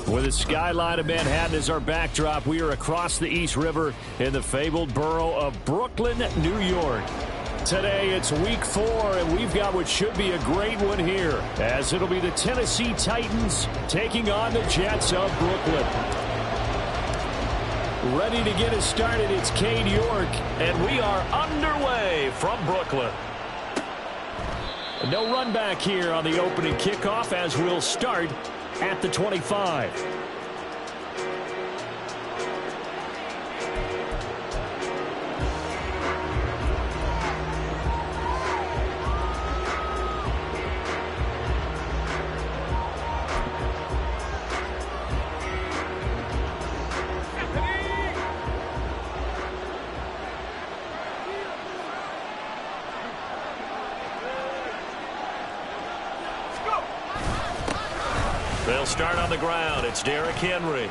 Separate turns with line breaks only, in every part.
With the skyline of Manhattan as our backdrop, we are across the East River in the fabled borough of Brooklyn, New York. Today, it's week 4, and we've got what should be a great one here, as it'll be the Tennessee Titans taking on the Jets of Brooklyn. Ready to get us started, it's Cade York, and we are underway from Brooklyn. No run back here on the opening kickoff, as we'll start at the 25. They'll start on the ground. It's Derrick Henry. And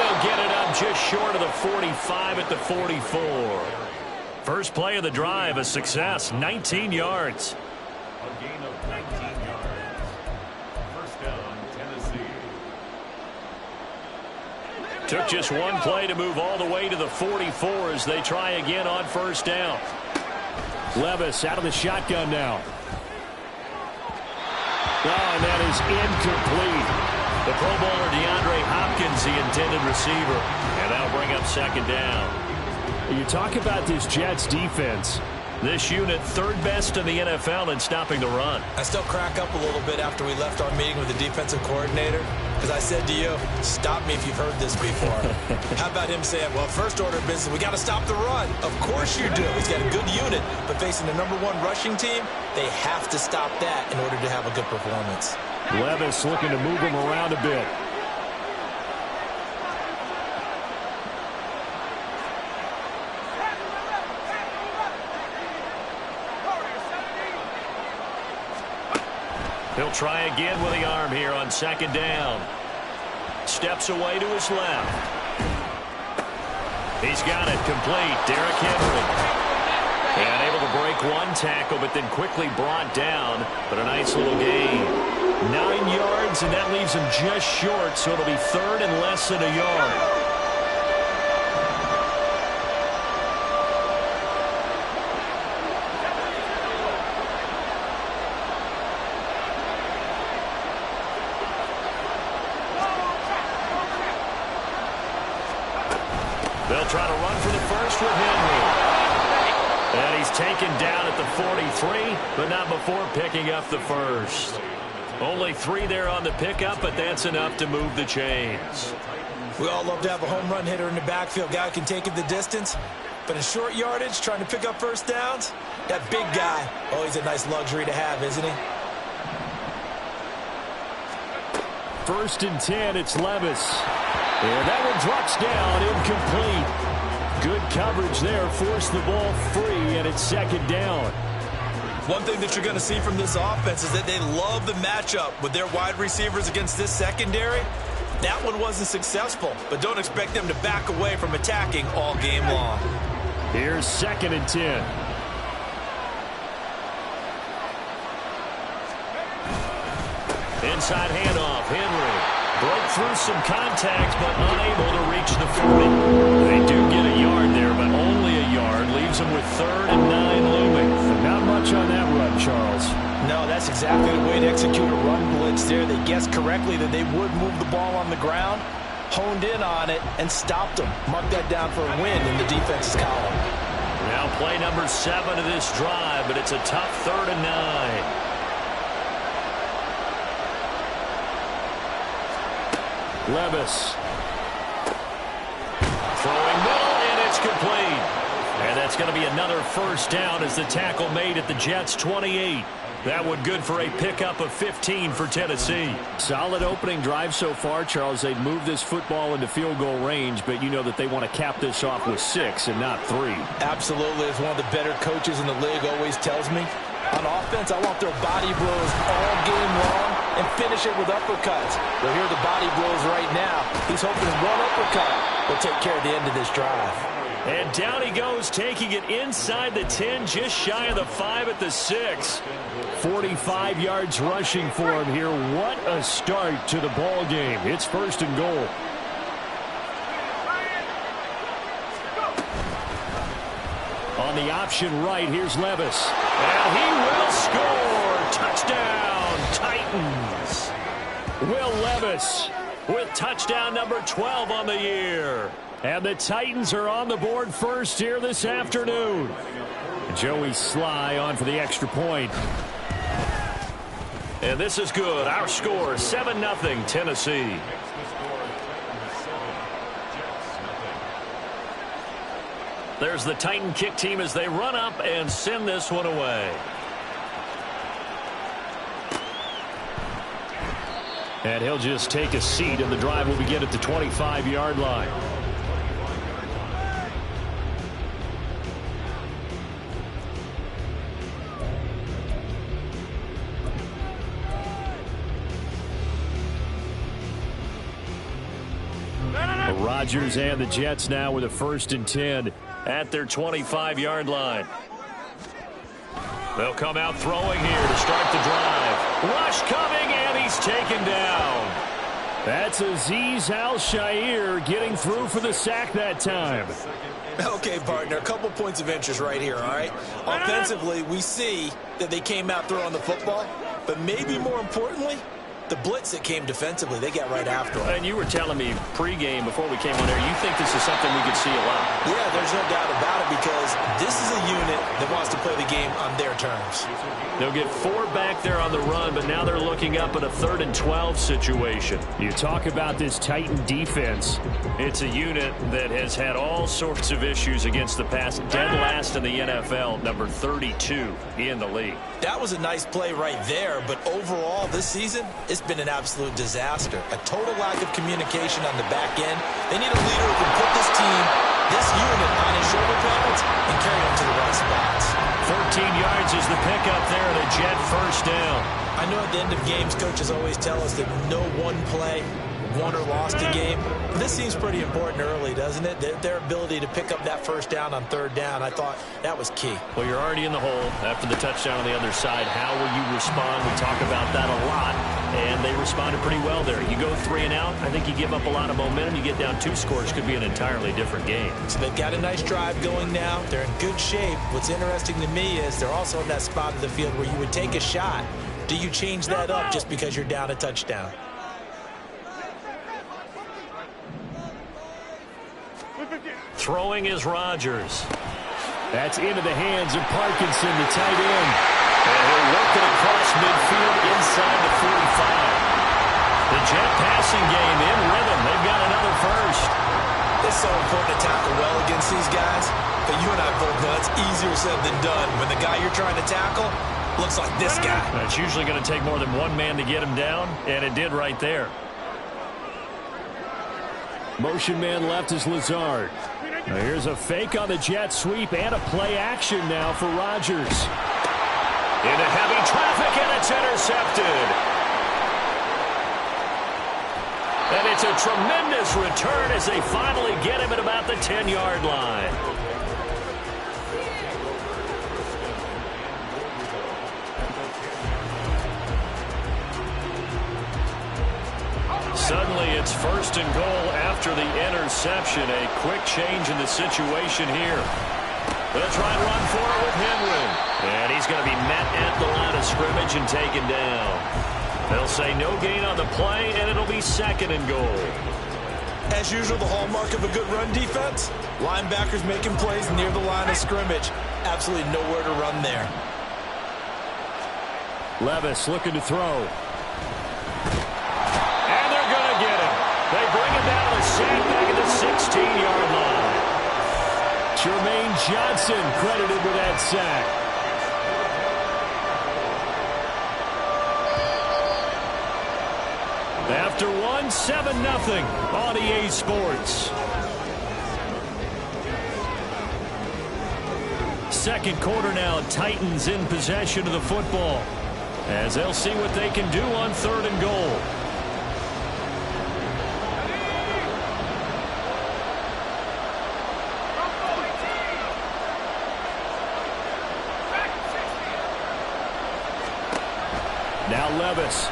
they'll get it up just short of the 45 at the 44. First play of the drive, a success, 19 yards.
A gain of 19 yards. First down, Tennessee.
Took just one play to move all the way to the 44 as they try again on first down. Levis out of the shotgun now. Oh, and that is incomplete. The Pro Bowler DeAndre Hopkins, the intended receiver. And that'll bring up second down. You talk about this Jets defense. This unit, third best in the NFL in stopping the run.
I still crack up a little bit after we left our meeting with the defensive coordinator, because I said to you, stop me if you've heard this before. How about him saying, well, first order of business, we got to stop the run. Of course you do. He's got a good unit, but facing the #1 rushing team, they have to stop that in order to have a good performance.
Levis looking to move him around a bit. He'll try again with the arm here on second down. Steps away to his left. He's got it complete. Derrick Henry. And able to break one tackle, but then quickly brought down. But a nice little gain. 9 yards, and that leaves him just short, so it'll be third and less than a yard. They'll try to run for the first with Henry. And he's taken down at the 43, but not before picking up the first. Only 3 there on the pickup, but that's enough to move the chains.
We all love to have a home run hitter in the backfield. Guy who can take it the distance. But in short yardage, trying to pick up first downs, that big guy, oh, he's a nice luxury to have, isn't he?
First and 10, it's Levis. And that one drops down, incomplete. Good coverage there, forced the ball free, and it's second down.
One thing that you're going to see from this offense is that they love the matchup with their wide receivers against this secondary. That one wasn't successful, but don't expect them to back away from attacking all game long.
Here's second and 10. Inside handoff, Henry. Broke through some contact, but unable to reach the 40. They do get a yard there, but only a yard. Leaves them with third and 9 looming. Not much on that run, Charles.
No, that's exactly the way to execute a run blitz there. They guessed correctly that they would move the ball on the ground, honed in on it, and stopped them. Mark that down for a win in the defense's column.
Now play number 7 of this drive, but it's a tough third and 9. Levis. Throwing middle, and it's complete. And that's going to be another first down as the tackle made at the Jets' 28. That one good for a pickup of 15 for Tennessee. Solid opening drive so far, Charles. They've moved this football into field goal range, but you know that they want to cap this off with 6 and not 3.
Absolutely. As one of the better coaches in the league always tells me, on offense, I want their body blows all game long and finish it with uppercuts. Well, here are the body blows right now. He's hoping one uppercut will take care of the end of this drive.
And down he goes, taking it inside the 10, just shy of the 5 at the 6. 45 yards rushing for him here. What a start to the ball game. It's 1st and goal. On the option right, here's Levis. And he will score. Touchdown, Titans. Will Levis with touchdown number 12 on the year. And the Titans are on the board first here this afternoon. Joey Sly on for the extra point. And this is good. Our score, 7-0 Tennessee. There's the Titan kick team as they run up and send this one away. And he'll just take a seat, and the drive will begin at the 25-yard line. Rodgers and the Jets now with a 1st and 10 at their 25-yard line. They'll come out throwing here to start the drive. Rush coming, and he's taken down. That's Azeez Al-Shaair getting through for the sack that time.
Okay, partner, a couple points of interest right here, all right? Offensively, we see that they came out throwing the football, but maybe more importantly, the blitz that came defensively, they got right after him.
And you were telling me pregame before we came on air, you think this is something we could see a lot.
Yeah, there's no doubt about it because this is a unit that wants to play the game on their terms.
They'll get 4 back there on the run, but now they're looking up at a 3rd and 12 situation. You talk about this Titan defense. It's a unit that has had all sorts of issues against the pass. Dead last in the NFL, number 32 in the league.
That was a nice play right there, but overall this season, it's been an absolute disaster. A total lack of communication on the back end. They need a leader who can put this team, this unit, on his shoulder pads and carry them to the right spots.
14 yards is the pickup there, and a Jet 1st down.
I know at the end of games, coaches always tell us that no one play won or lost a game. This seems pretty important early, doesn't it? Their ability to pick up that 1st down on 3rd down, I thought that was key.
Well, you're already in the hole after the touchdown on the other side. How will you respond? We talk about that a lot, and they responded pretty well there. You go 3 and out, I think you give up a lot of momentum. You get down 2 scores, could be an entirely different game.
So they've got a nice drive going now. They're in good shape. What's interesting to me is they're also in that spot of the field where you would take a shot. Do you change that up just because you're down a touchdown?
Throwing is Rodgers. That's into the hands of Parkinson, the tight end. And he'll work it across midfield inside the 45. The Jet passing game in rhythm. They've got another 1st.
It's so important to tackle well against these guys. But you and I both know it's easier said than done. When the guy you're trying to tackle looks like this guy.
It's usually going to take more than one man to get him down, and it did right there. Motion man left is Lazard. Now here's a fake on the jet sweep and a play action now for Rodgers. Into heavy traffic, and it's intercepted. And it's a tremendous return as they finally get him at about the 10-yard line. Suddenly it's 1st and goal after the interception. A quick change in the situation here. They'll try and run for it with Henry. And he's going to be met at the line of scrimmage and taken down. They'll say no gain on the play, and it'll be 2nd and goal.
As usual, the hallmark of a good run defense, linebackers making plays near the line of scrimmage. Absolutely nowhere to run there.
Levis looking to throw. They bring him down to the sack back at the 16-yard line. Jermaine Johnson credited with that sack. After 7-0 on EA Sports. 2nd quarter now, Titans in possession of the football as they'll see what they can do on 3rd and goal. Levis.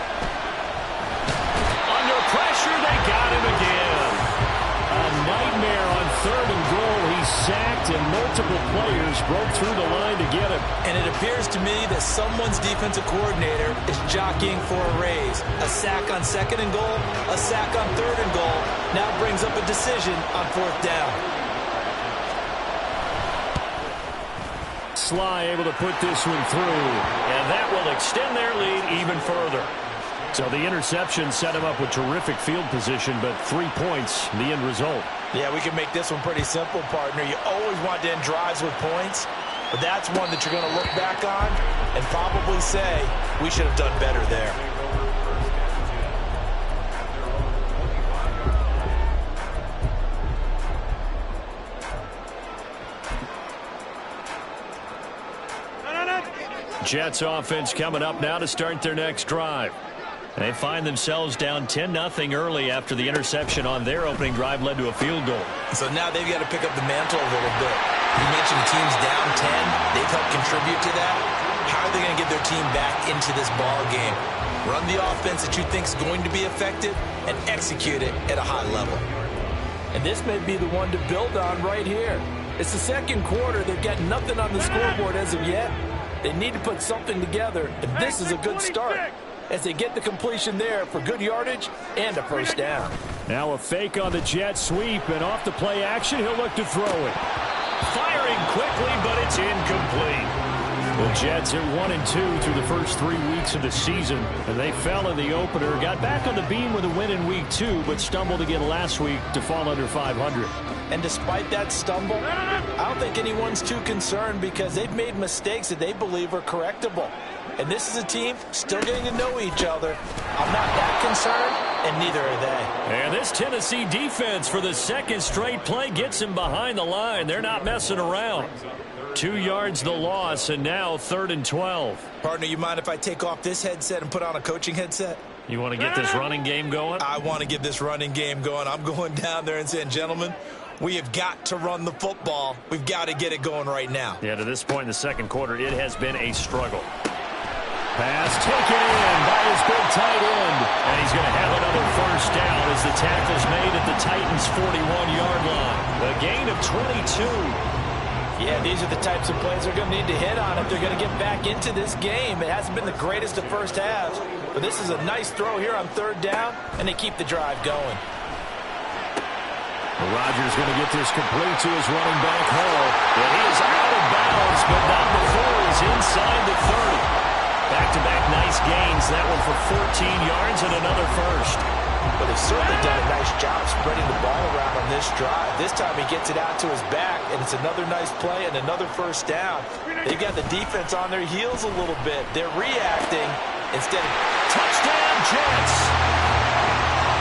Under pressure, they got him again. A nightmare on 3rd and goal. He's sacked, and multiple players broke through the line to get him.
And it appears to me that someone's defensive coordinator is jockeying for a raise. A sack on 2nd and goal, a sack on 3rd and goal. Now brings up a decision on 4th down.
Sly able to put this one through, and that will extend their lead even further. So the interception set him up with terrific field position, but 3 points, the end result.
Yeah, we can make this one pretty simple, partner. You always want to end drives with points, but that's one that you're going to look back on and probably say, we should have done better there.
Jets offense coming up now to start their next drive. They find themselves down 10-0 early after the interception on their opening drive led to a field goal.
So now they've got to pick up the mantle a little bit. You mentioned the team's down 10. They've helped contribute to that. How are they going to get their team back into this ball game? Run the offense that you think is going to be effective and execute it at a high level.
And this may be the one to build on right here. It's the 2nd quarter. They've got nothing on the scoreboard as of yet. They need to put something together, and this is a good start as they get the completion there for good yardage and a 1st down.
Now a fake on the jet sweep, and off the play action, he'll look to throw it. Firing quickly, but it's incomplete. The Jets are 1-2 through the first 3 weeks of the season, and they fell in the opener, got back on the beam with a win in week 2, but stumbled again last week to fall under 500.
And despite that stumble, I don't think anyone's too concerned because they've made mistakes that they believe are correctable. And this is a team still getting to know each other. I'm not that concerned, and neither are they.
And this Tennessee defense for the 2nd straight play gets him behind the line. They're not messing around. 2 yards the loss, and now 3rd and 12.
Partner, you mind if I take off this headset and put on a coaching headset?
You want to get this running game going?
I want to get this running game going. I'm going down there and saying, gentlemen, we have got to run the football. We've got to get it going right now.
Yeah, to this point in the 2nd quarter, it has been a struggle. Pass taken in by his big tight end. And he's going to have another 1st down as the tackle's made at the Titans' 41-yard line. A gain of 22.
Yeah, these are the types of plays they're going to need to hit on if they're going to get back into this game. It hasn't been the greatest of first halves, but this is a nice throw here on 3rd down, and they keep the drive going.
Rodgers going to get this complete to his running back, Hall. And he is out of bounds, but not before he's inside the 30. Back-to-back nice gains. That one for 14 yards and another 1st.
But they've certainly done a nice job spreading the ball around on this drive. This time he gets it out to his back, and it's another nice play and another 1st down. They've got the defense on their heels a little bit. They're reacting instead of...
Touchdown, Jets!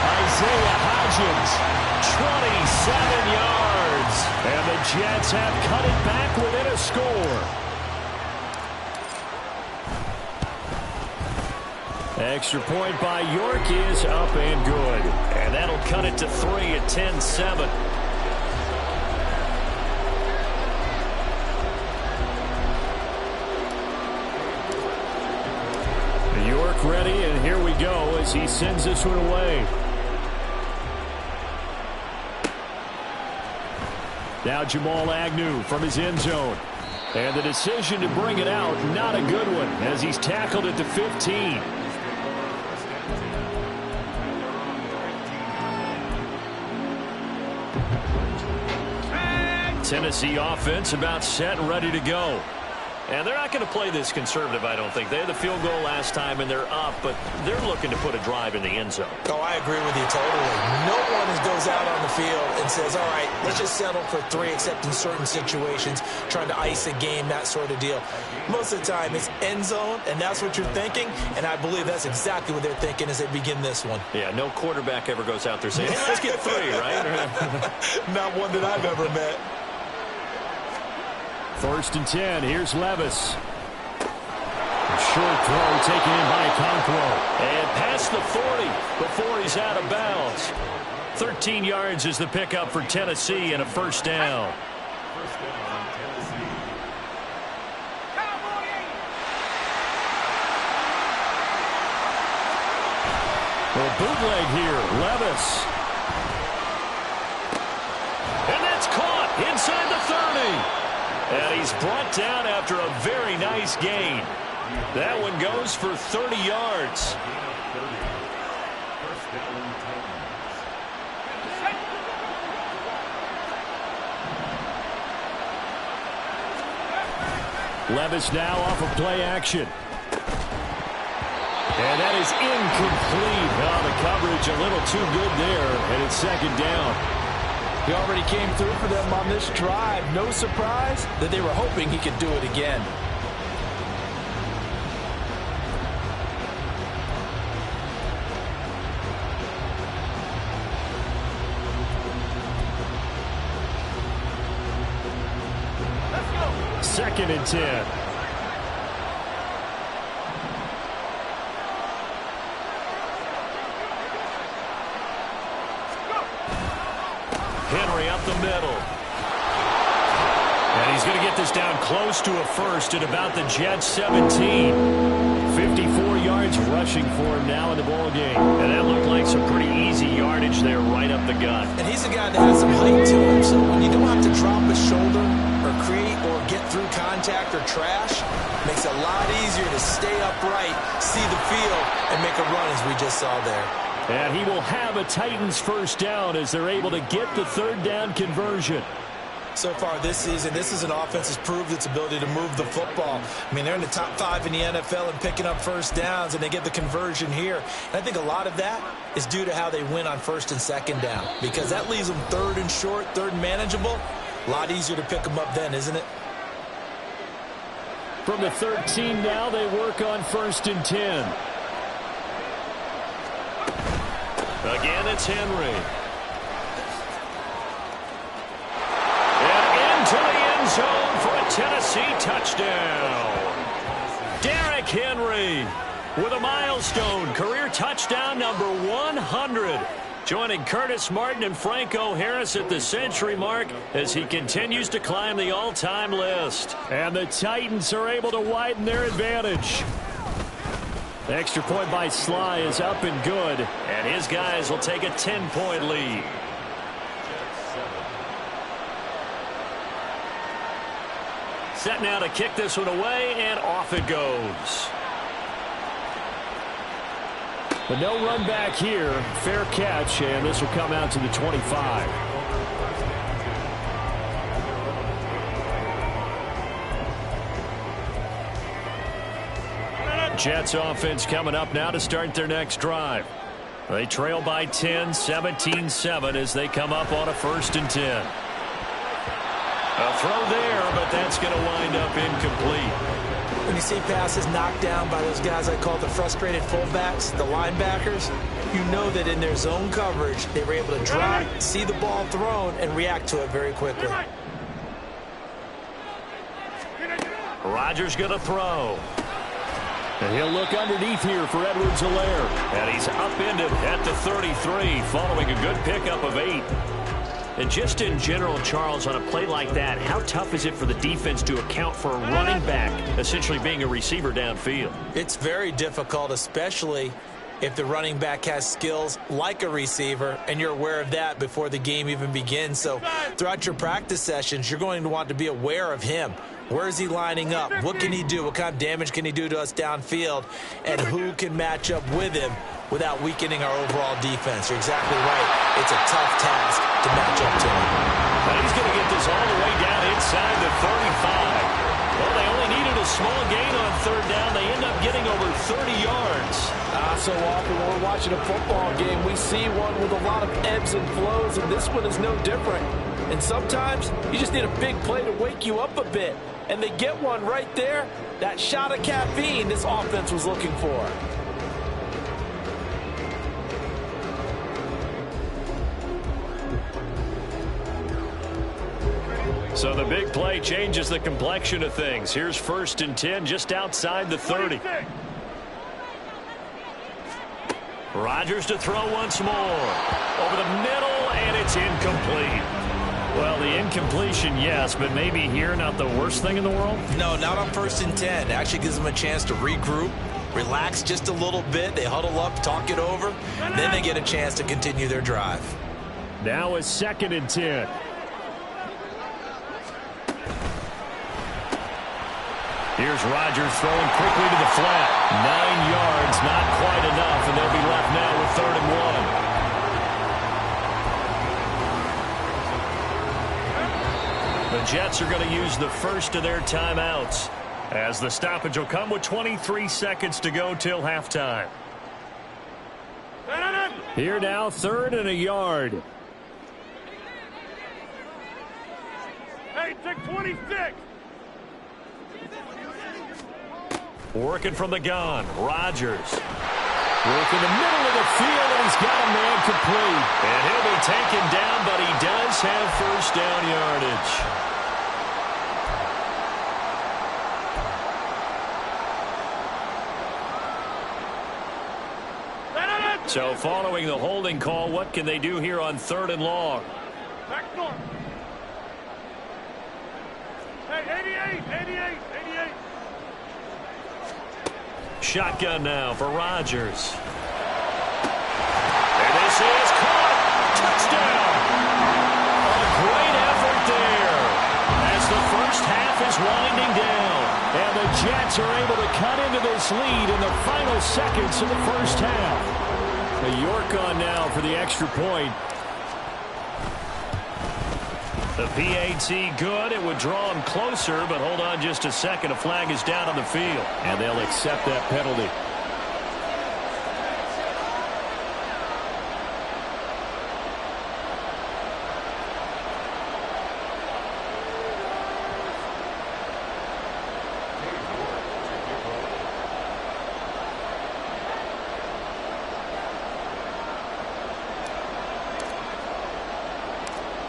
Isaiah Hodgins, 27 yards. And the Jets have cut it back within a score. Extra point by York is up and good. And that'll cut it to 3 at 10-7. York ready, and here we go as he sends this one away. Now Jamal Agnew from his end zone. And the decision to bring it out, not a good one, as he's tackled at the 15. Tennessee offense about set and ready to go. And they're not going to play this conservative, I don't think. They had the field goal last time, and they're up, but they're looking to put a drive in the end zone.
Oh, I agree with you totally. No one goes out on the field and says, all right, let's just settle for 3, except in certain situations, trying to ice a game, that sort of deal. Most of the time, it's end zone, and that's what you're thinking, and I believe that's exactly what they're thinking as they begin this one.
Yeah, no quarterback ever goes out there saying, hey, let's get 3, right?
Not one that I've ever met.
1st and 10. Here's Levis. A short throw taken in by Okonkwo. And past the 40 before he's out of bounds. 13 yards is the pickup for Tennessee and a 1st down. Well, bootleg here, Levis. And that's caught inside the 30. And he's brought down after a very nice gain. That one goes for 30 yards. Levis now off of play action. And that is incomplete. Oh, the coverage a little too good there, and it's second down.
He already came through for them on this drive. No surprise that they were hoping he could do it again.
Second and 10. Henry up the middle. And he's going to get this down close to a first at about the Jets 17. 54 yards rushing for him now in the ball game. And that looked like some pretty easy yardage there right up the gut.
And he's a guy that has some height to him, so when you don't have to drop his shoulder or create or get through contact or trash, it makes it a lot easier to stay upright, see the field, and make a run as we just saw there.
And he will have a Titans first down as they're able to get the third down conversion.
So far this season, this is an offense that's proved its ability to move the football. I mean, they're in the top 5 in the NFL and picking up first downs, and they get the conversion here. And I think a lot of that is due to how they win on first and second down, because that leaves them third and short, third and manageable. A lot easier to pick them up then, isn't it?
From the 13 now, they work on first and 10. Again, it's Henry. To the end zone for a Tennessee touchdown. Derrick Henry with a milestone career touchdown number 100. Joining Curtis Martin and Franco Harris at the century mark as he continues to climb the all-time list. And the Titans are able to widen their advantage. The extra point by Sly is up and good. And his guys will take a 10-point lead. Set now to kick this one away, and off it goes. But no run back here. Fair catch, and this will come out to the 25. Jets offense coming up now to start their next drive. They trail by 10, 17-7 as they come up on a first and 10. A throw there, but that's going to wind up incomplete.
When you see passes knocked down by those guys I call the frustrated fullbacks, the linebackers, you know that in their zone coverage, they were able to drop, see the ball thrown, and react to it very quickly.
Rodgers going to throw. And he'll look underneath here for Edwards-Helaire. And he's upended at the 33, following a good pickup of 8. And just in general, Charles, on a play like that, how tough is it for the defense to account for a running back essentially being a receiver downfield?
It's very difficult, especially if the running back has skills like a receiver, and you're aware of that before the game even begins. So throughout your practice sessions, you're going to want to be aware of him. Where is he lining up? What can he do? What kind of damage can he do to us downfield? And who can match up with him without weakening our overall defense? You're exactly right. It's a tough task to match up to him.
But he's going to get this all the way down inside the 35. Well, they only needed a small gain on third down. They end up getting over 30 yards.
So often when we're watching a football game, we see one with a lot of ebbs and flows, and this one is no different. And sometimes you just need a big play to wake you up a bit. And they get one right there. That shot of caffeine this offense was looking for.
So the big play changes the complexion of things. Here's first and 10 just outside the 30. Rodgers to throw once more. Over the middle, and it's incomplete. Well, the incompletion, yes, but maybe here not the worst thing in the world?
No, not on first and 10. It actually gives them a chance to regroup, relax just a little bit. They huddle up, talk it over, then they get a chance to continue their drive.
Now a 2nd and 10. Here's Rodgers throwing quickly to the flat. 9 yards, not quite enough, and they'll be left now with 3rd and 1. The Jets are going to use the first of their timeouts, as the stoppage will come with 23 seconds to go till halftime. Here now, 3rd and a yard.
Hey, take 26.
Working from the gun, Rodgers. Working the middle of the field, and he's got a man complete. And he'll be taken down, but he does have first down yardage. So following the holding call, what can they do here on 3rd and long?
Back north. Hey, 88.
Shotgun now for Rodgers. And this is caught. Touchdown. A great effort there as the first half is winding down. And the Jets are able to cut into this lead in the final seconds of the first half. The York on now for the extra point. The PAT good. It would draw him closer, but hold on just a second. A flag is down on the field, and they'll accept that penalty.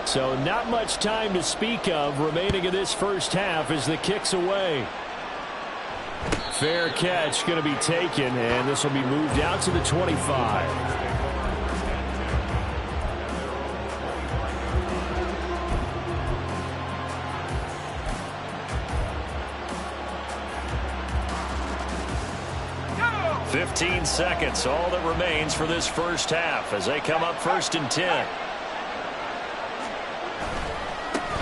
So not much time to speak of remaining in this first half as the kick's away. Fair catch going to be taken, and this will be moved out to the 25.
Go!
15 seconds, all that remains for this first half as they come up 1st and 10.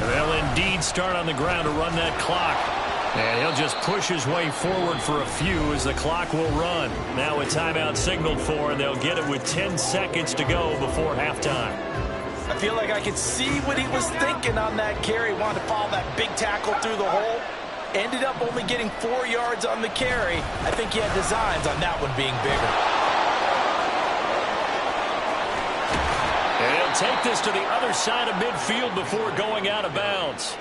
They'll indeed start on the ground to run that clock. And he'll just push his way forward for a few as the clock will run. Now a timeout signaled for, and they'll get it with 10 seconds to go before halftime.
I feel like I could see what he was thinking on that carry. Wanted to follow that big tackle through the hole. Ended up only getting 4 yards on the carry. I think he had designs on that one being bigger.
And he'll take this to the other side of midfield before going out of bounds.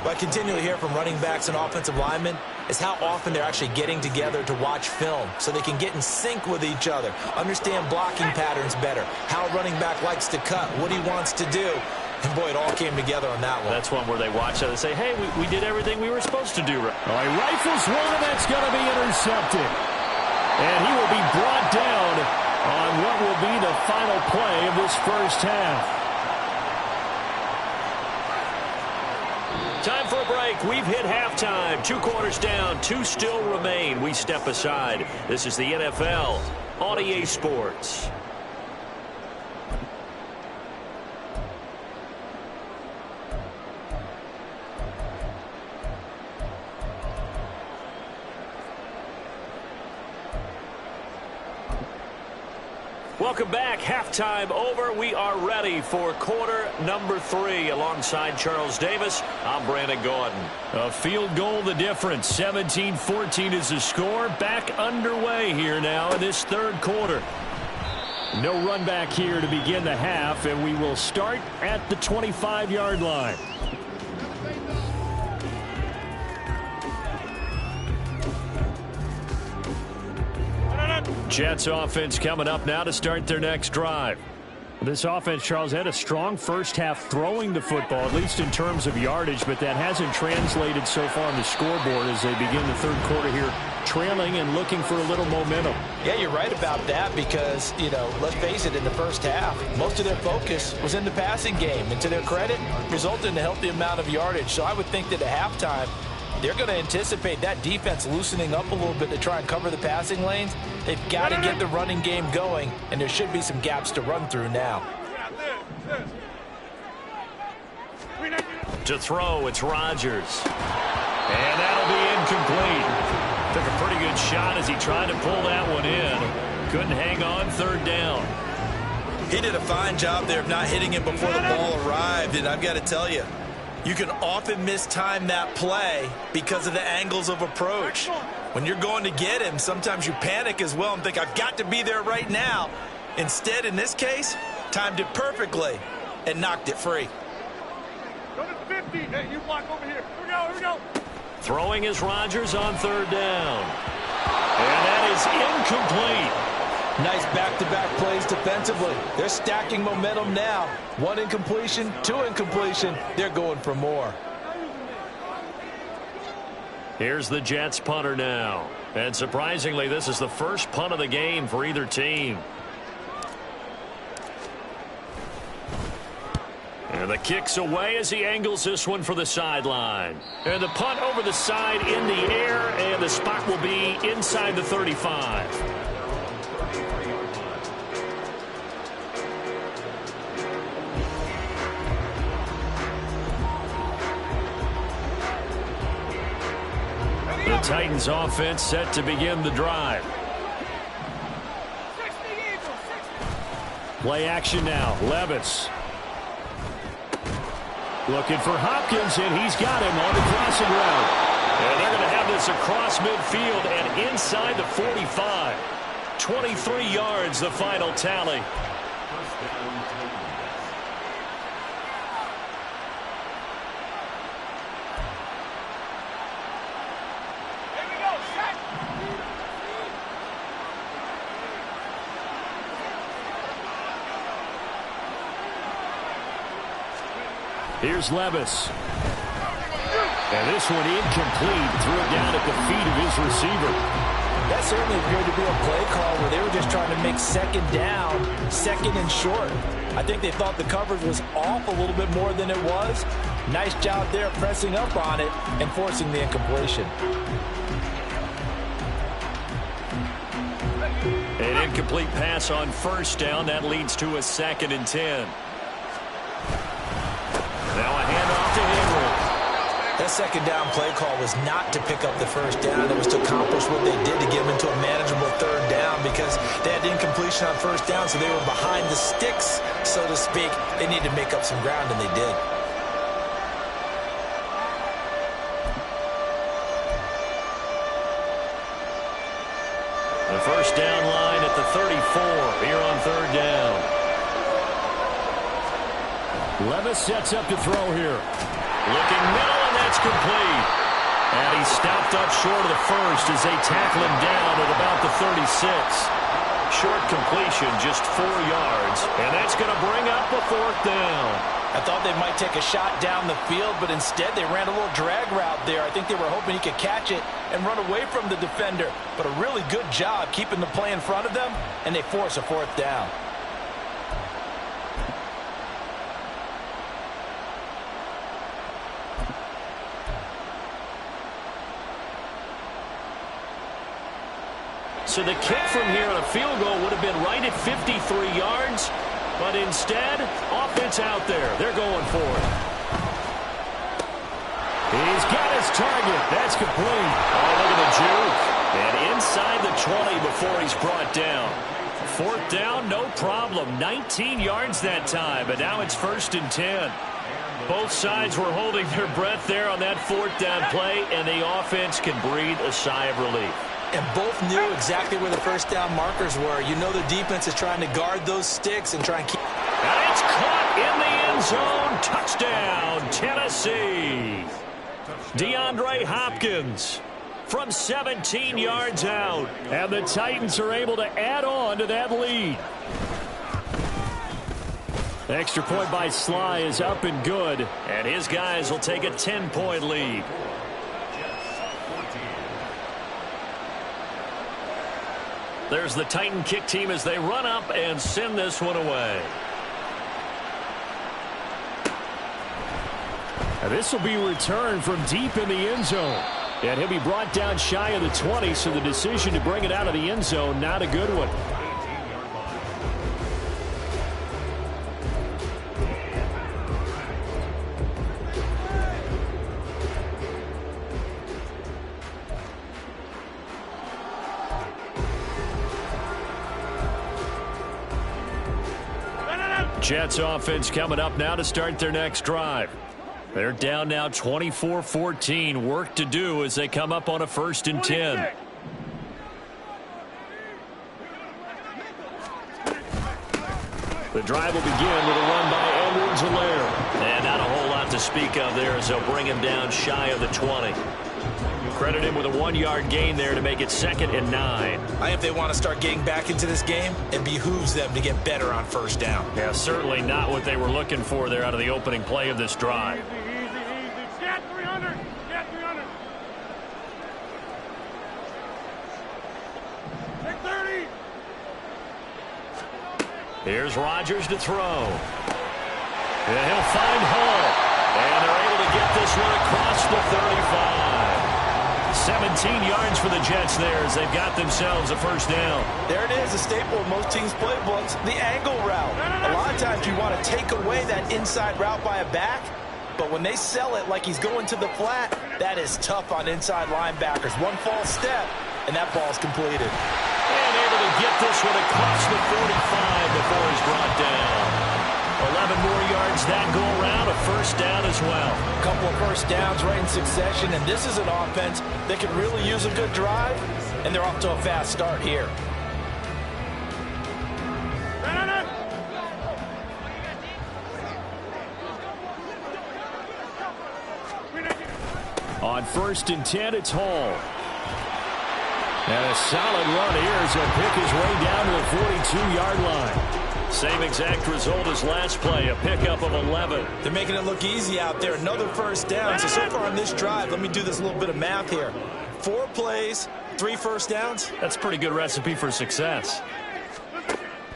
What I continually hear from running backs and offensive linemen is how often they're actually getting together to watch film so they can get in sync with each other, understand blocking patterns better, how a running back likes to cut, what he wants to do. And, boy, it all came together on that one.
That's one where they watch it and say, hey, we did everything we were supposed to do. He rifles one, that's going to be intercepted. And he will be brought down on what will be the final play of this first half. Time for a break. We've hit halftime. 2 quarters down. 2 still remain. We step aside. This is the NFL on EA Sports. Welcome back. Halftime over. We are ready for quarter number 3. Alongside Charles Davis, I'm Brandon Gaudin. A field goal the difference. 17-14 is the score. Back underway here now in this third quarter. No run back here to begin the half, and we will start at the 25-yard line. Jets offense coming up now to start their next drive. This offense, Charles, had a strong first half throwing the football, at least in terms of yardage, but that hasn't translated so far on the scoreboard as they begin the third quarter here, trailing and looking for a little momentum.
Yeah, you're right about that because, let's face it, in the first half, most of their focus was in the passing game. And to their credit, resulted in a healthy amount of yardage. So I would think that at halftime, They're going to anticipate that defense loosening up a little bit to try and cover the passing lanes. They've got to get the running game going, and there should be some gaps to run through now.
To throw, it's Rodgers. And that'll be incomplete. Took a pretty good shot as he tried to pull that one in. Couldn't hang on, third down.
He did a fine job there of not hitting him before the ball arrived, and I've got to tell you, you can often mistime that play because of the angles of approach. When you're going to get him, sometimes you panic as well and think, I've got to be there right now. Instead, in this case, timed it perfectly and knocked it free.
Go to 50. Hey, you block over here. Here we go.
Throwing is Rodgers on third down. And that is incomplete.
Nice back-to-back plays defensively. They're stacking momentum now. 1 incompletion, 2 incompletion. They're going for more.
Here's the Jets punter now. And surprisingly, this is the first punt of the game for either team. And the kick's away as he angles this one for the sideline. And the punt over the side in the air, and the spot will be inside the 35. The Titans offense set to begin the drive. Play action now. Levis. Looking for Hopkins, and he's got him on the crossing route. And they're going to have this across midfield and inside the 45. 23 yards, the final tally. Here's Levis. And this one incomplete. Threw it down at the feet of his receiver.
That certainly appeared to be a play call where they were just trying to make second down, second and short. I think they thought the coverage was off a little bit more than it was. Nice job there pressing up on it and forcing the incompletion.
An incomplete pass on first down. That leads to a 2nd and 10. Now a handoff to Henry.
That second down play call was not to pick up the first down. It was to accomplish what they did to get them into a manageable third down because they had incompletion on first down, so they were behind the sticks, so to speak. They needed to make up some ground, and they did.
The first down line at the 34 here on third down. Levis sets up to throw here. Looking middle, and that's complete. And he's stopped up short of the first as they tackle him down at about the 36. Short completion, just 4 yards. And that's going to bring up a 4th down.
I thought they might take a shot down the field, but instead they ran a little drag route there. I think they were hoping he could catch it and run away from the defender. But a really good job keeping the play in front of them, and they force a 4th down.
So the kick from here on a field goal would have been right at 53 yards. But instead, offense out there. They're going for it. He's got his target. That's complete. Oh, look at the juke. And inside the 20 before he's brought down. 4th down, no problem. 19 yards that time. But now it's 1st and 10. Both sides were holding their breath there on that 4th down play, and the offense can breathe a sigh of relief.
And both knew exactly where the first down markers were. You know the defense is trying to guard those sticks and try and keep...
And it's caught in the end zone. Touchdown, Tennessee. DeAndre Hopkins from 17 yards out. And the Titans are able to add on to that lead. Extra point by Sly is up and good. And his guys will take a 10-point lead. There's the Titan kick team as they run up and send this one away. This will be returned from deep in the end zone. And he'll be brought down shy of the 20, so the decision to bring it out of the end zone, not a good one. Jets offense coming up now to start their next drive. They're down now 24-14. Work to do as they come up on a 1st and 10. The drive will begin with a run by Edwards-Helaire. And not a whole lot to speak of there as they'll bring him down shy of the 20. Credit him with a 1-yard gain there to make it 2nd and 9.
I think if they want to start getting back into this game, it behooves them to get better on 1st down.
Yeah, certainly not what they were looking for there out of the opening play of this drive.
Get 300. Get 300. Take 30.
Here's Rodgers to throw. And he'll find Hall. And they're able to get this one across the 35. 17 yards for the Jets there as they've got themselves a 1st down.
There it is, a staple of most teams' playbooks, the angle route. A lot of times you want to take away that inside route by a back, but when they sell it like he's going to the flat, that is tough on inside linebackers. One false step, and that ball's completed.
And able to get this one across the 45 before he's brought down. 11 more yards that go around, a 1st down as well.
A couple of 1st downs right in succession, and this is an offense that could really use a good drive, and they're off to a fast start here.
On 1st and 10, it's Hall. And a solid run here as he'll pick his way down to the 42-yard line. Same exact result as last play, a pickup of 11.
They're making it look easy out there. Another 1st down. So far on this drive, let me do this little bit of math here. 4 plays, 3 1st downs.
That's a pretty good recipe for success.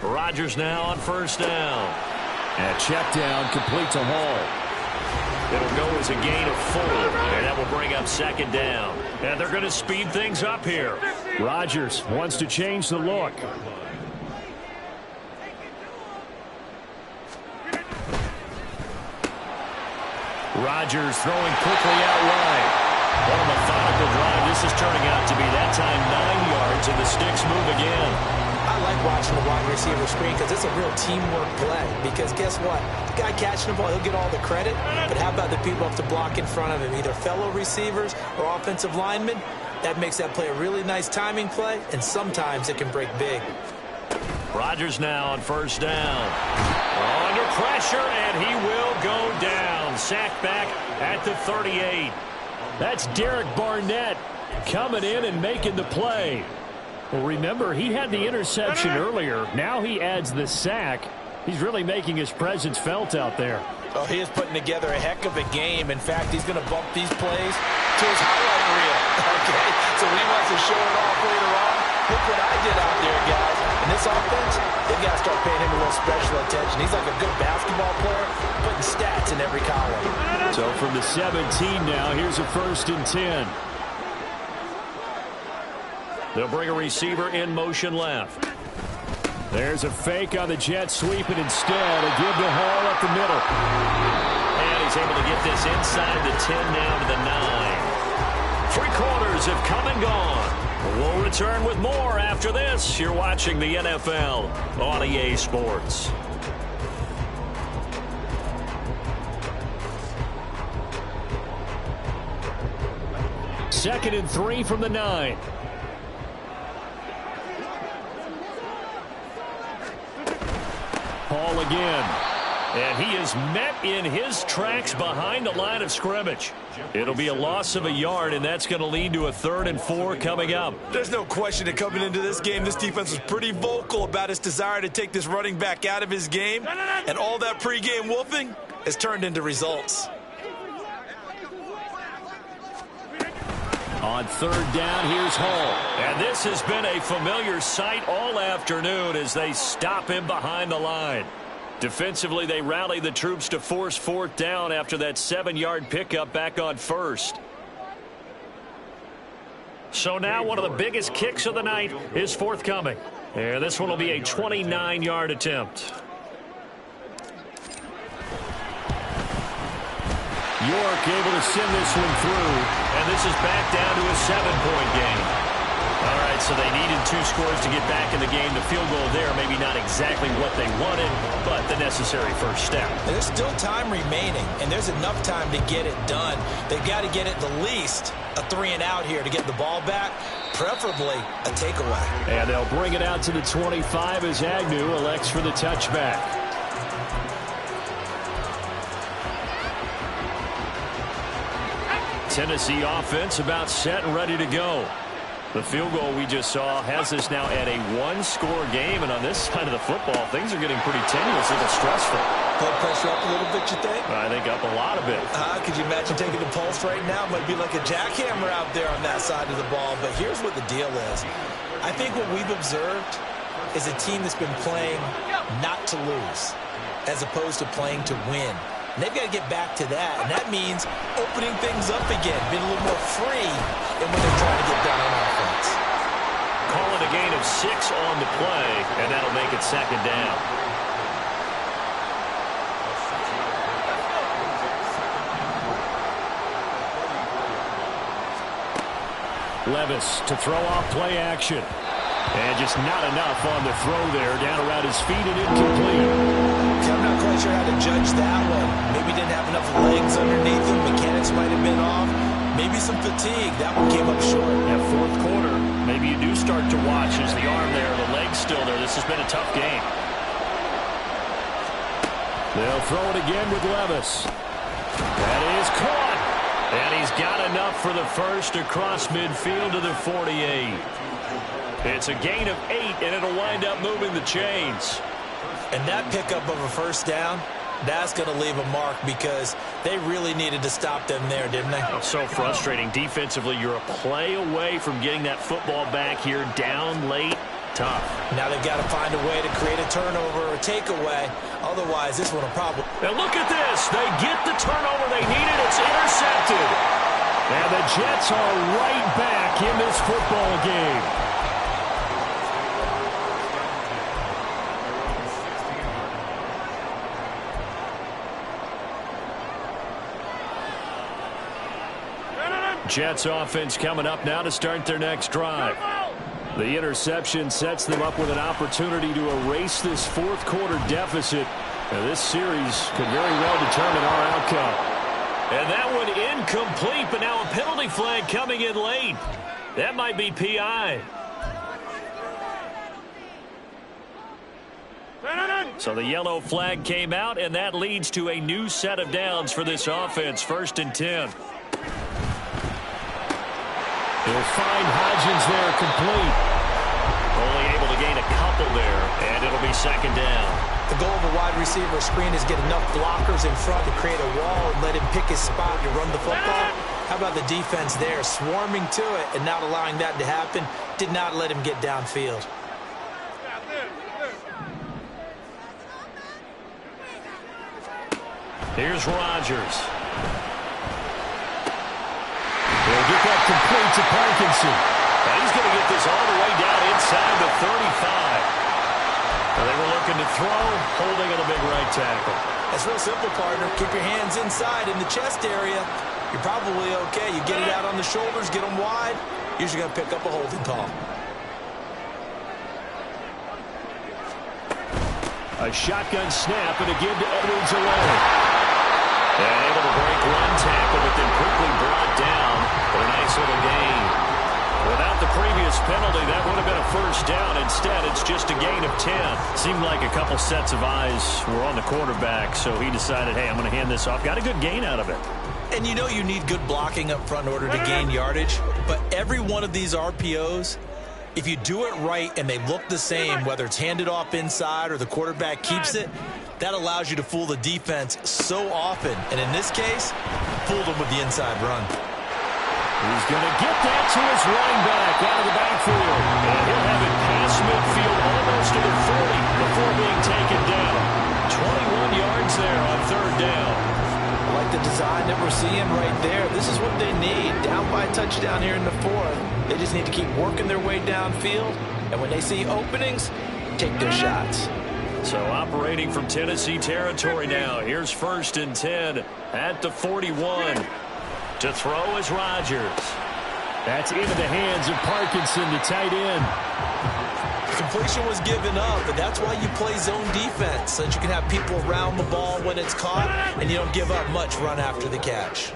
Rodgers now on 1st down. And check down complete to Hall. It'll go as a gain of 4, and that will bring up 2nd down. And they're going to speed things up here. Rodgers wants to change the look. Rodgers throwing quickly out wide. What a methodical drive this is turning out to be. That time 9 yards, and the sticks move again.
I like watching the wide receiver screen because it's a real teamwork play. Because guess what? The guy catching the ball, he'll get all the credit. But how about the people up to block in front of him, either fellow receivers or offensive linemen? That makes that play a really nice timing play, and sometimes it can break big.
Rodgers now on 1st down. Under pressure, and he will go down. Sacked back at the 38. That's Derek Barnett coming in and making the play. Well, remember, he had the interception earlier. Now he adds the sack. He's really making his presence felt out there.
Oh, he is putting together a heck of a game. In fact, he's going to bump these plays to his highlight reel. Okay, so when he wants to show it off later on, look what I did out there, guys. In this offense, they've got to start paying him a little special attention. He's like a good basketball player, putting stats in every column.
So from the 17 now, here's a 1st and 10. They'll bring a receiver in motion left. There's a fake on the Jets, sweeping instead. A give to Hall up the middle. And he's able to get this inside the 10 now to the 9. 3 quarters have come and gone. We'll return with more after this. You're watching the NFL on EA Sports. Second and 3 from the 9. Hall again. And he is met in his tracks behind the line of scrimmage. It'll be a loss of a yard, and that's going to lead to a 3rd and 4 coming up.
There's no question that coming into this game, this defense was pretty vocal about its desire to take this running back out of his game. And all that pregame wolfing has turned into results.
On 3rd down, here's Hall. And this has been a familiar sight all afternoon as they stop him behind the line. Defensively, they rally the troops to force fourth down after that 7-yard pickup back on first. So now one of the biggest kicks of the night is forthcoming. And this one will be a 29-yard attempt. York able to send this one through, and this is back down to a 7-point game. All right, so they needed 2 scores to get back in the game. The field goal there, maybe not exactly what they wanted, but the necessary first step.
There's still time remaining, and there's enough time to get it done. They've got to get at the least a 3-and-out here to get the ball back, preferably a takeaway.
And they'll bring it out to the 25 as Agnew elects for the touchback. Tennessee offense about set and ready to go. The field goal we just saw has us now at a 1-score game, and on this side of the football, things are getting pretty tenuous, a little stressful.
Blood pressure up a little bit, you think?
I think up a lot of it.
Could you imagine taking the pulse right now? Might be like a jackhammer out there on that side of the ball, but here's what the deal is. I think what we've observed is a team that's been playing not to lose, as opposed to playing to win. And they've got to get back to that, and that means opening things up again, being a little more free in what they're trying to get done on offense.
Call it a gain of 6 on the play, and that'll make it 2nd down. Levis to throw off play action. And just not enough on the throw there. Down around his feet and incomplete.
I'm not quite sure how to judge that one. Maybe didn't have enough legs underneath him. Mechanics might have been off. Maybe some fatigue. That one came up short.
That fourth quarter, maybe you do start to watch as the arm there, the leg's still there. This has been a tough game. They'll throw it again with Levis. That is caught. And he's got enough for the first across midfield to the 48. It's a gain of 8, and it'll wind up moving the chains.
And that pickup of a first down, that's going to leave a mark because they really needed to stop them there, didn't they?
Oh, so frustrating. Defensively, you're a play away from getting that football back here down late. Tough.
Now they've got to find a way to create a turnover or a takeaway. Otherwise, this one will probably...
Now look at this. They get the turnover they needed. It's intercepted. And the Jets are right back in this football game. Jets offense coming up now to start their next drive. The interception sets them up with an opportunity to erase this fourth quarter deficit. Now, this series could very well determine our outcome. And that one incomplete, but now a penalty flag coming in late. That might be PI. So the yellow flag came out, and that leads to a new set of downs for this offense. 1st and 10. They'll find Hodgins there complete. Only able to gain a couple there, and it'll be 2nd down.
The goal of a wide receiver screen is get enough blockers in front to create a wall and let him pick his spot to run the football. How about the defense there, swarming to it and not allowing that to happen? Did not let him get downfield.
Here's Rodgers. They'll get that complete to Parkinson. And he's going to get this all the way down inside the 35. They were looking to throw, holding on the big right tackle.
That's real simple, partner. Keep your hands inside in the chest area. You're probably okay. You get it out on the shoulders, get them wide. Usually going to pick up a holding call.
A shotgun snap and a give to Edwards away. And able to break one tackle, but then quickly brought down for a nice little gain. Without the previous penalty, that would have been a 1st down. Instead, it's just a gain of 10. Seemed like a couple sets of eyes were on the quarterback, so he decided, hey, I'm going to hand this off. Got a good gain out of it.
And you know you need good blocking up front in order to gain yardage, but every one of these RPOs, if you do it right and they look the same, whether it's handed off inside or the quarterback keeps it, that allows you to fool the defense so often. And in this case, fooled them with the inside run.
He's going to get that to his running back out of the backfield. And he'll have it past midfield almost to the 40 before being taken down.
sign that we're seeing right there. This is what they need. Down by a touchdown here in the fourth. They just need to keep working their way downfield. And when they see openings, take their shots.
So operating from Tennessee territory now. Here's 1st and 10 at the 41. To throw is Rodgers. That's into the hands of Parkinson, the tight end.
Completion was given up, but that's why you play zone defense, so that you can have people around the ball when it's caught, and you don't give up much run after the catch.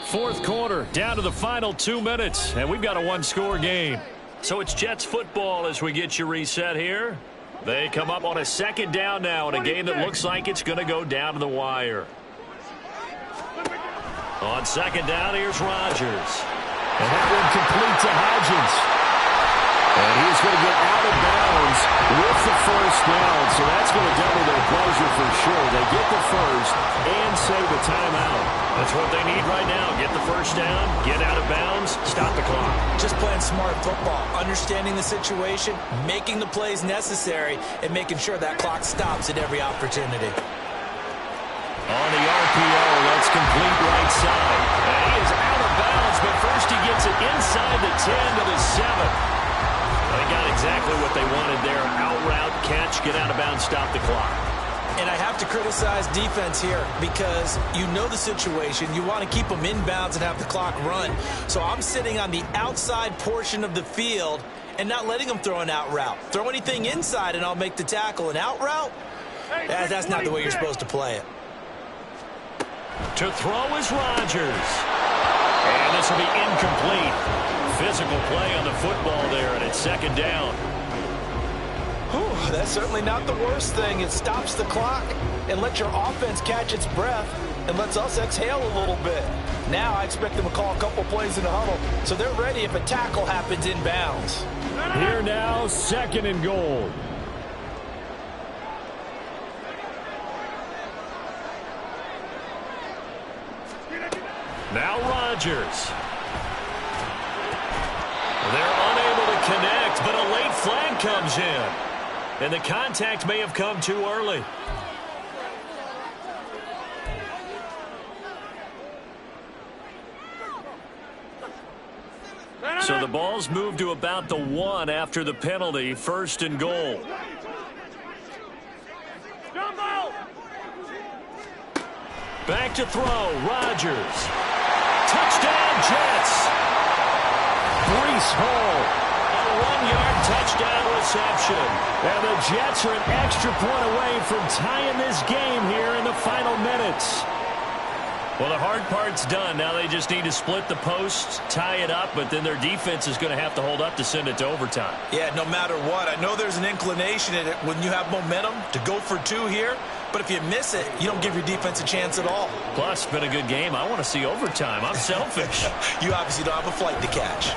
4th quarter, down to the final 2 minutes, and we've got a one-score game. So it's Jets football as we get you reset here. They come up on a 2nd down now in a game that looks like it's going to go down to the wire. On 2nd down, here's Rodgers.
And that one complete to Hodgins. And he's going to get out of bounds with the 1st down, so that's going to double their pleasure for sure. They get the 1st and save a timeout.
That's what they need right now. Get the 1st down, get out of bounds, stop the clock.
Just playing smart football, understanding the situation, making the plays necessary, and making sure that clock stops at every opportunity.
On the RPO, that's complete right side. And he is out of bounds, but first he gets it inside the 10 to the 7. They got exactly what they wanted there. Out route, catch, get out of bounds, stop the clock.
And I have to criticize defense here because you know the situation. You want to keep them inbounds and have the clock run. So I'm sitting on the outside portion of the field and not letting them throw an out route. Throw anything inside and I'll make the tackle. An out route? That's not the way you're supposed to play it.
To throw is Rodgers. And this will be incomplete. Physical play on the football there, and it's 2nd down.
Whew, that's certainly not the worst thing. It stops the clock and lets your offense catch its breath and lets us exhale a little bit. Now I expect them to call a couple plays in the huddle so they're ready if a tackle happens inbounds.
Here now, 2nd and goal.
Now Rodgers. They're unable to connect, but a late flag comes in. And the contact may have come too early. So the ball's moved to about the 1 after the penalty. 1st and goal. Back to throw. Rodgers. Touchdown, Jets. Breece Hall. A 1-yard touchdown reception. And the Jets are an extra point away from tying this game here in the final minutes. Well, the hard part's done. Now they just need to split the posts, tie it up, but then their defense is going to have to hold up to send it to overtime.
Yeah, no matter what. I know there's an inclination in it when you have momentum to go for 2 here, but if you miss it, you don't give your defense a chance at all.
Plus, it's been a good game. I want to see overtime. I'm selfish.
You obviously don't have a flight to catch.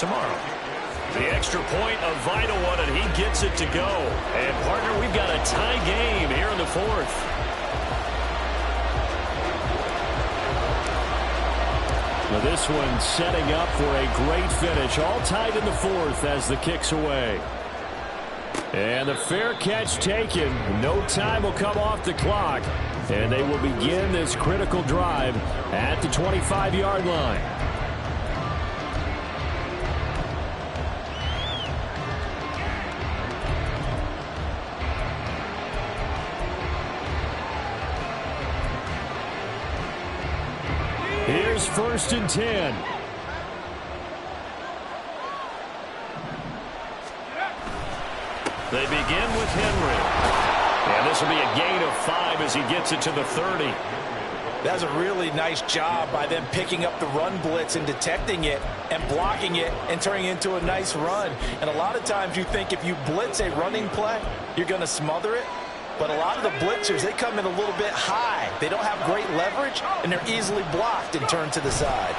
Tomorrow. The extra point, a vital one, and he gets it to go. And, partner, we've got a tie game here in the 4th.
Now this one setting up for a great finish. All tied in the 4th as the kick's away. And the fair catch taken. No time will come off the clock. And they will begin this critical drive at the 25-yard line. Here's 1st and 10.
They begin with Henry. And this will be a gain of 5 as he gets it to the 30.
That's a really nice job by them picking up the run blitz and detecting it and blocking it and turning it into a nice run. And a lot of times you think if you blitz a running play, you're going to smother it. But a lot of the blitzers, they come in a little bit high. They don't have great leverage, and they're easily blocked and turned to the side.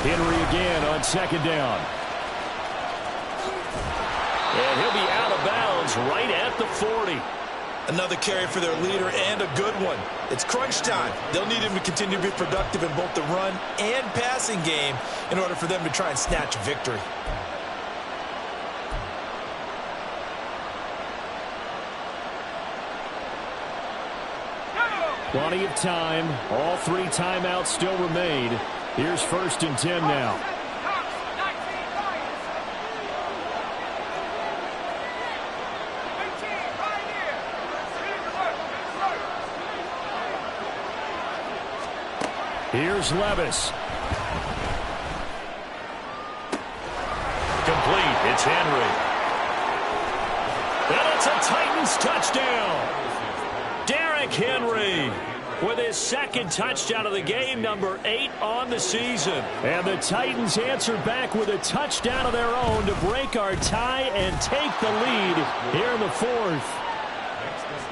Henry again on 2nd down.
And he'll be out of bounds right at the 40.
Another carry for their leader and a good one. It's crunch time. They'll need him to continue to be productive in both the run and passing game in order for them to try and snatch victory.
Plenty of time. All 3 timeouts still remain. Here's 1st and 10 now. Here's Levis.
Complete. It's Henry. And it's a Titans touchdown. Derrick Henry with his 2nd touchdown of the game, number 8 on the season.
And the Titans answer back with a touchdown of their own to break our tie and take the lead here in the 4th.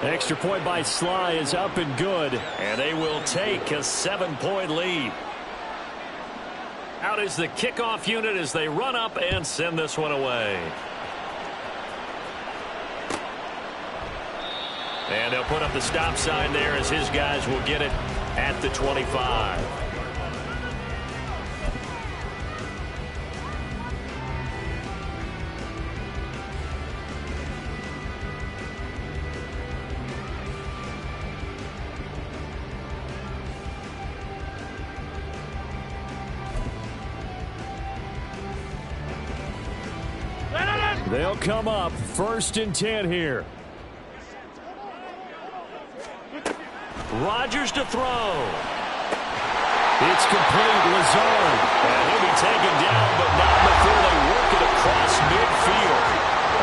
Extra point by Sly is up and good.
And they will take a 7-point lead. Out is the kickoff unit as they run up and send this one away. And they'll put up the stop sign there as his guys will get it at the 25.
They'll come up 1st and 10 here.
Rodgers to throw.
It's complete. Lazard.
And he'll be taken down, but not before they work it across midfield.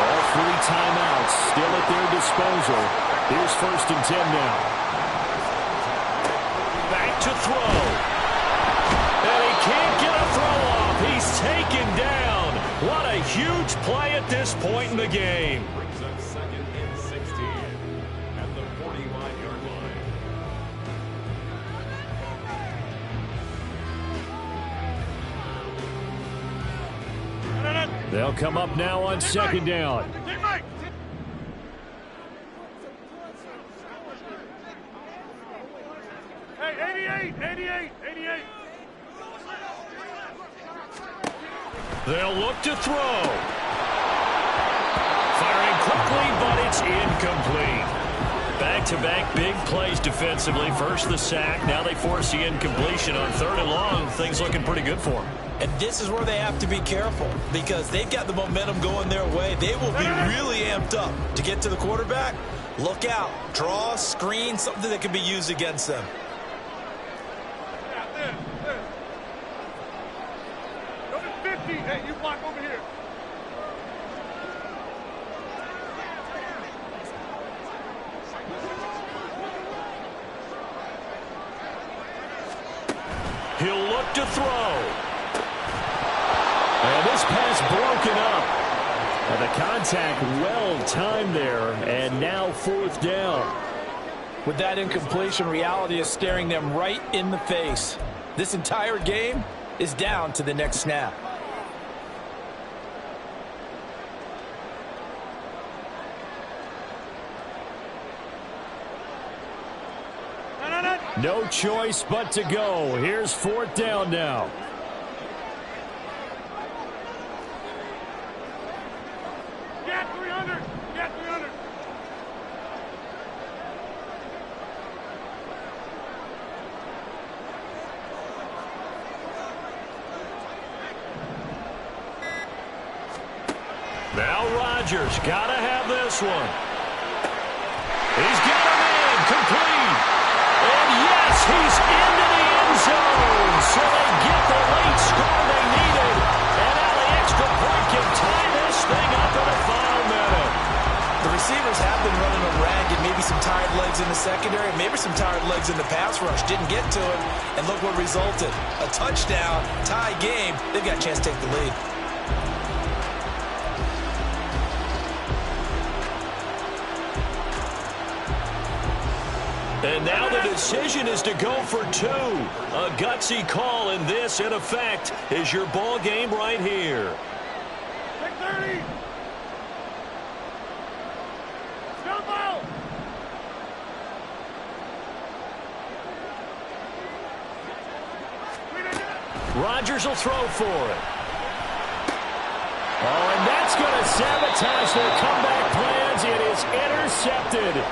All 3 timeouts still at their disposal. Here's 1st and 10 now.
Back to throw. And he can't get a throw off. He's taken down. What a huge play at this point in the game.
Brings up 2nd and 16 at the 45-yard line.
They'll come up now on 2nd down.
Hey, 88.
They'll look to throw. Firing quickly, but it's incomplete. Back-to-back big plays defensively. First the sack. Now they force the incompletion on 3rd and long. Things looking pretty good for them.
And this is where they have to be careful because they've got the momentum going their way. They will be really amped up to get to the quarterback. Look out. Draw, screen, something that can be used against them.
Hey, you block over here.
He'll look to throw.
And this pass broken up. And the contact well timed there. And now 4th down.
With that incompletion, reality is staring them right in the face. This entire game is down to the next snap.
No choice but to go. Here's 4th down now.
Get 300. Get 300.
Now Rodgers got to have this one. He's got him in. Complete. And yes, he's into the end zone. So they get the late score they needed. And now the extra point can tie this thing up in the final minute.
The receivers have been running a ragged, maybe some tired legs in the secondary, maybe some tired legs in the pass rush. Didn't get to it, and look what resulted. A touchdown, tie game. They've got a chance to take the lead.
And now the decision is to go for 2. A gutsy call, and this, in effect, is your ball game right here.
Take 30. Jump out.
Rodgers will throw for it.
Oh, and that's going to sabotage their comeback plans. It is intercepted.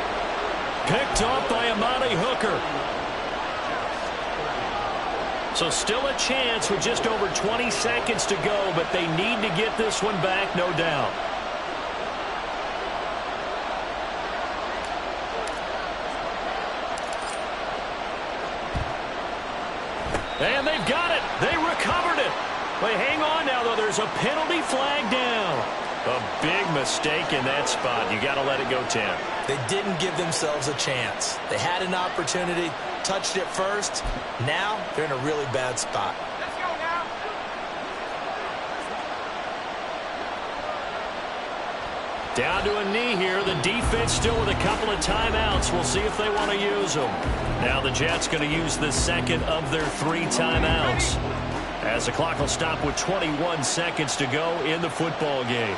Picked off by Amani Hooker. So still a chance with just over 20 seconds to go, but they need to get this one back, no doubt. And they've got it. They recovered it. They hang on now, though. There's a penalty flag down. A big mistake in that spot. You got to let it go, Tim.
They didn't give themselves a chance. They had an opportunity, touched it first. Now they're in a really bad spot.
Let's go now.
Down to a knee here. The defense still with a couple of timeouts. We'll see if they want to use them. Now the Jets going to use the second of their 3 timeouts, as the clock will stop with 21 seconds to go in the football game.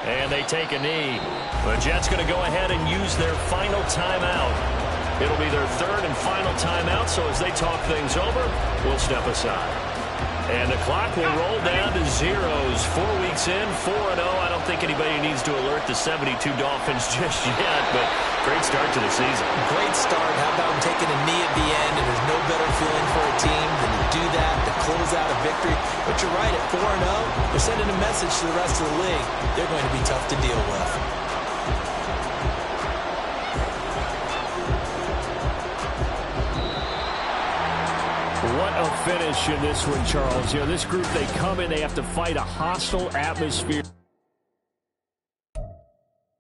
And they take a knee. The Jets going to go ahead and use their final timeout. It'll be their 3rd and final timeout, so as they talk things over, we'll step aside. And the clock will roll down to zeros. 4 weeks in, 4-0. I don't think anybody needs to alert the 72 Dolphins just yet, but great start to the season.
Great start. How about him taking a knee at the end? And there's no better feeling for a team than to do that, to close out a victory. But you're right, at 4-0, they're sending a message to the rest of the league. They're going to be tough to deal with.
What a finish in this one, Charles. You know, this group, they come in, they have to fight a hostile atmosphere.